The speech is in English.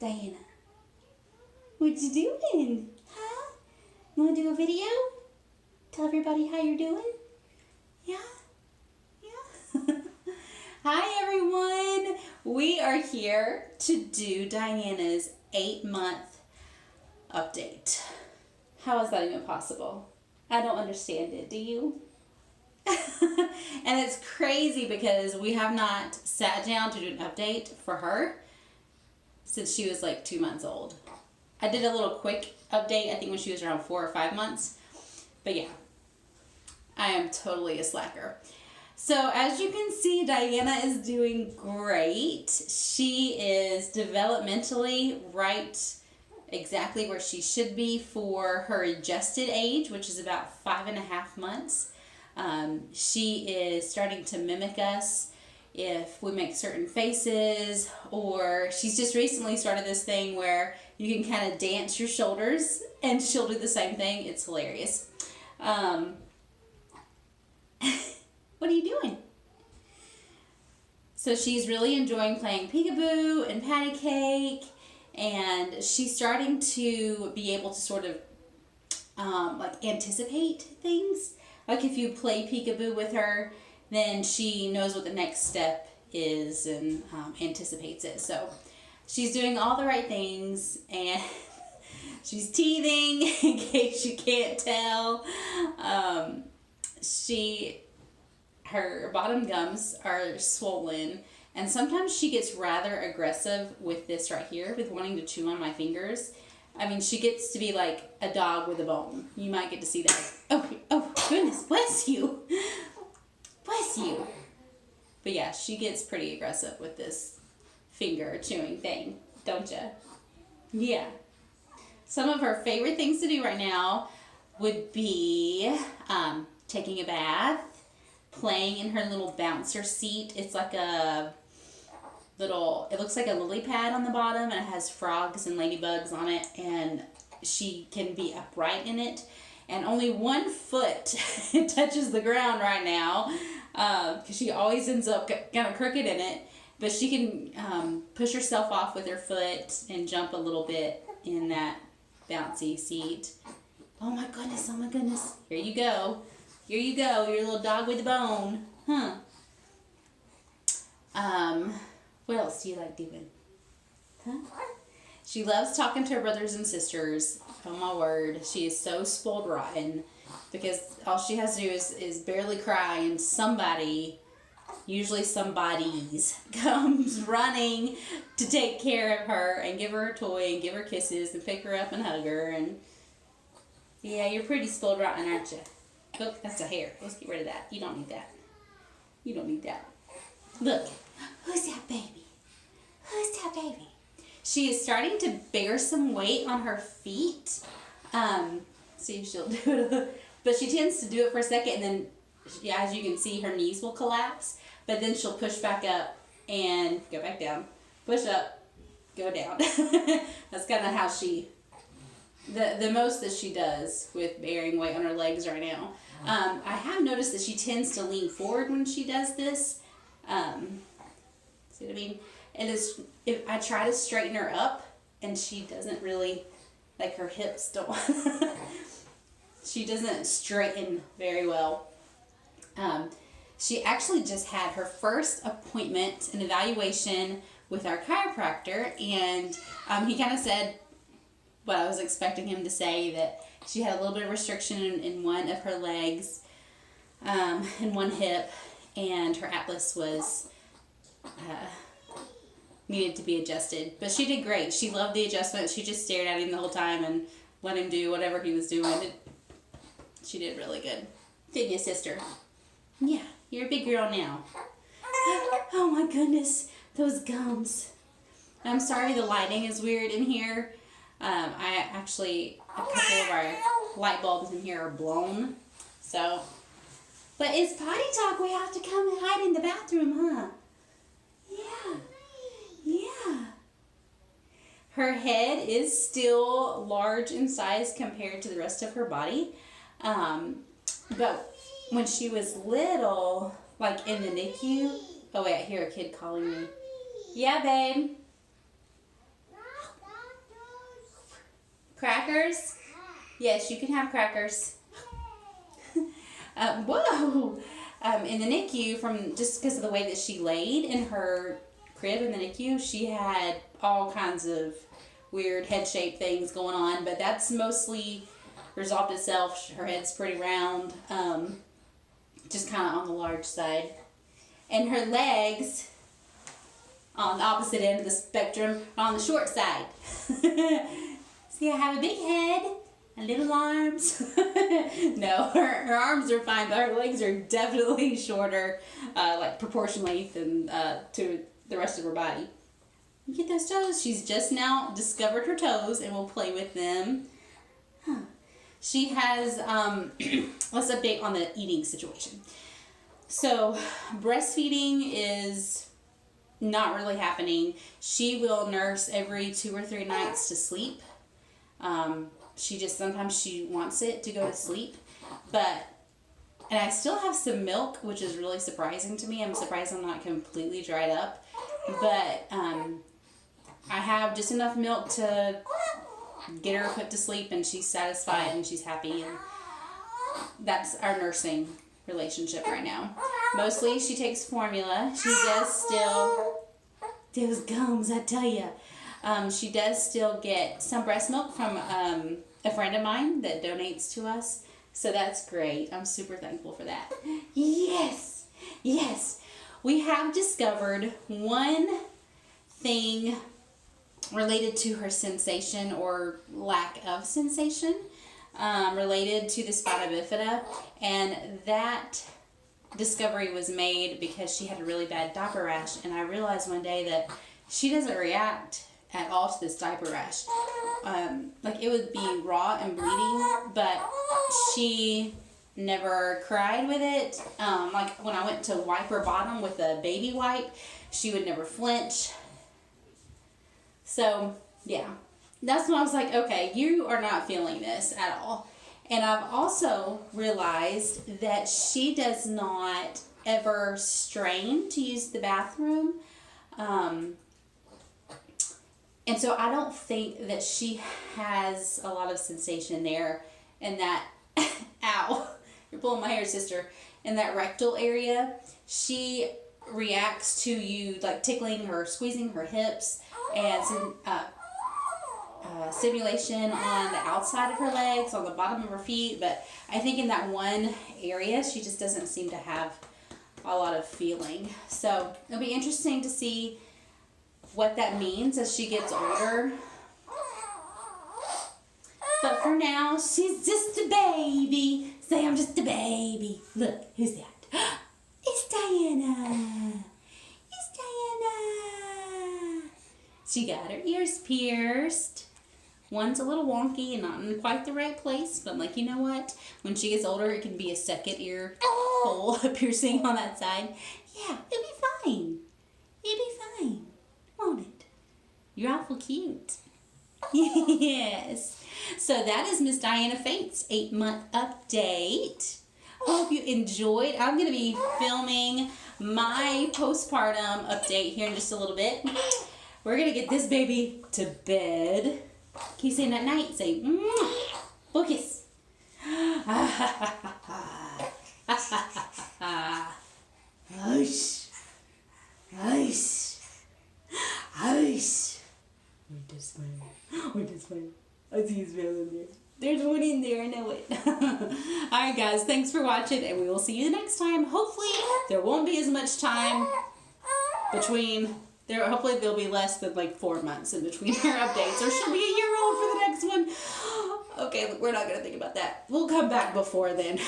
Diana? What you doing? Huh? You want to do a video? Tell everybody how you're doing? Yeah? Yeah? Hi everyone! We are here to do Diana's 8-month update. How is that even possible? I don't understand it, do you? And it's crazy because we have not sat down to do an update for her since she was like 2 months old. I did a little quick update, I think when she was around 4 or 5 months. But yeah, I am totally a slacker. So as you can see, Diana is doing great. She is developmentally right exactly where she should be for her adjusted age, which is about 5.5 months. She is starting to mimic us if we make certain faces, or she's just recently started this thing where you can kind of dance your shoulders and she'll do the same thing. It's hilarious. What are you doing? So she's really enjoying playing peekaboo and patty cake, and she's starting to be able to sort of like anticipate things. Like if you play peekaboo with her, then she knows what the next step is and anticipates it. So she's doing all the right things, and she's teething in case you can't tell. Her bottom gums are swollen, and sometimes she gets rather aggressive with this right here, with wanting to chew on my fingers. I mean, she gets to be like a dog with a bone. You might get to see that. Oh goodness, bless you. Bless you. But yeah, she gets pretty aggressive with this finger chewing thing, don't ya? Yeah. Some of her favorite things to do right now would be taking a bath, playing in her little bouncer seat. It's like a little, it looks like a lily pad on the bottom, and it has frogs and ladybugs on it, and she can be upright in it, and only one foot touches the ground right now, because she always ends up kind of crooked in it, but she can push herself off with her foot and jump a little bit in that bouncy seat. Oh my goodness, oh my goodness. Here you go. Here you go, your little dog with a bone. Huh. What else do you like doing? Huh? She loves talking to her brothers and sisters. Oh my word, she is so spoiled rotten, because all she has to do is barely cry, and somebody, usually somebody's, comes running to take care of her and give her a toy and give her kisses and pick her up and hug her. And yeah, you're pretty spoiled rotten, aren't you? Look, that's a hair. Let's get rid of that. You don't need that. You don't need that. Look, who's that baby? Who's that baby? She is starting to bear some weight on her feet. See if she'll do it. But she tends to do it for a second, and then, yeah, as you can see, her knees will collapse. But then she'll push back up and go back down. Push up, go down. That's kind of how she... The most that she does with bearing weight on her legs right now. I have noticed that she tends to lean forward when she does this. See what I mean? And if I try to straighten her up, and she doesn't really, like her hips don't, she doesn't straighten very well. She actually just had her first appointment, an evaluation with our chiropractor, and he kind of said what I was expecting him to say, that she had a little bit of restriction in one of her legs, and one hip, and her atlas was needed to be adjusted. But she did great. She loved the adjustment. She just stared at him the whole time and let him do whatever he was doing. She did really good. Didn't you, sister? Yeah, you're a big girl now. Oh my goodness, those gums. I'm sorry the lighting is weird in here. I actually, a couple of our light bulbs in here are blown, so, but it's potty talk, we have to come and hide in the bathroom, huh? Yeah. Her head is still large in size compared to the rest of her body, but when she was little, like in the NICU, oh wait, I hear a kid calling me. Yeah, babe. Crackers? Yes, you can have crackers. Whoa! In the NICU, just because of the way that she laid in her crib in the NICU, she had all kinds of weird head-shaped things going on, but that's mostly resolved itself. Her head's pretty round, just kind of on the large side. And her legs, on the opposite end of the spectrum, are on the short side. See, I have a big head and little arms. No, her arms are fine, but her legs are definitely shorter, like proportionally than to the rest of her body. Look at those toes. She's just now discovered her toes and will play with them. Huh. She has, let's update on the eating situation. So, breastfeeding is not really happening. She will nurse every 2 or 3 nights to sleep. Sometimes she wants it to go to sleep, and I still have some milk, which is really surprising to me. I'm surprised I'm not completely dried up, but I have just enough milk to get her put to sleep, and she's satisfied and she's happy, and that's our nursing relationship right now. Mostly she takes formula. She does still, those gums, I tell you. She does still get some breast milk from a friend of mine that donates to us. So that's great. I'm super thankful for that. Yes. Yes. We have discovered one thing related to her sensation or lack of sensation related to the Spina Bifida. And that discovery was made because she had a really bad diaper rash. And I realized one day that she doesn't react at all to this diaper rash. Like it would be raw and bleeding, but she never cried with it. Like when I went to wipe her bottom with a baby wipe, she would never flinch. So yeah, that's when I was like, okay, you are not feeling this at all. And I've also realized that she does not ever strain to use the bathroom. And so I don't think that she has a lot of sensation there in that, ow, you're pulling my hair, sister, in that rectal area. She reacts to you like tickling her, squeezing her hips, and some stimulation on the outside of her legs, on the bottom of her feet. But I think in that one area, she just doesn't seem to have a lot of feeling. So it'll be interesting to see what that means as she gets older. But for now, she's just a baby. Say, I'm just a baby. Look, who's that? It's Diana. It's Diana. She got her ears pierced. One's a little wonky and not in quite the right place, but I'm like, you know what? When she gets older, it can be a second ear hole piercing on that side. Yeah, it'll be fine. It'll be fine. Won't it? You're awful cute. Yes. So that is Miss Diana Fate's 8-month update. Hope you enjoyed. I'm going to be filming my postpartum update here in just a little bit. We're going to get this baby to bed. Can you say night night? Say, focus. Hush. Hush. Hush. Where's the smile? Where's the smile? I see his smile in there. There's one in there, I know it. Alright guys, thanks for watching, and we will see you next time. Hopefully there won't be as much time between there. Hopefully there'll be less than like 4 months in between her updates, or she'll be a year old for the next one. Okay, we're not gonna think about that. We'll come back before then.